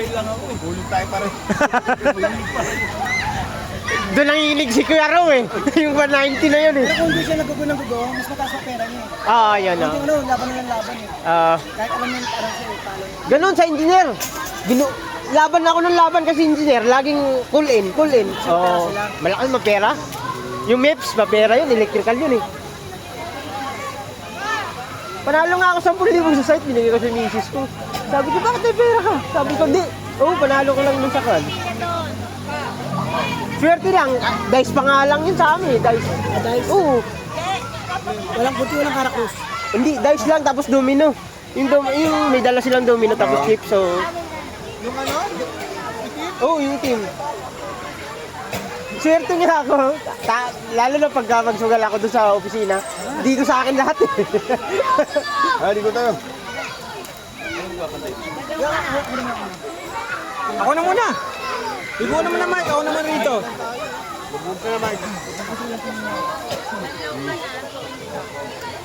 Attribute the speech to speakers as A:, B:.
A: Nag-trail lang ako eh. Hulog tayo pa rin.
B: Doon nanginig si Kuya Ro eh. Yung 190 na yun eh.
C: Pero kung hindi siya nagugulo, mas mataas ang pera niya.
B: Yan
C: Kung ano, laban na ng laban eh. Kahit alam niya parang siya eh, palo.
B: Ganun sa engineer. Laban ako ng laban kasi engineer. Laging pull in. Oo. Malaki mapera. Yung MEPS, mapera yun. Electrical yun eh. Panalo nga ako 10,000 sa site. Binigay ko sa misis ko. Sabi ko, bakit may pera ka? Sabi ko, di. Panalo ko lang dun sa kan. Swerte lang. Dice pa nga lang yun sa amin. Dice.
C: Dice?
B: Oo.
C: Walang puti, walang karakus.
B: Hindi, dice lang tapos domino. Yung may dala silang domino tapos chip. So,
A: Yung ano?
B: yung team. Swerte nga ako. Lalo na pagka magsugal ako doon sa opisina. Dito sa akin lahat eh.
A: Ligo tayo.
C: Ako na muna. Ikaw naman naman, ikaw naman rito.
A: Bubog ka na, Mike.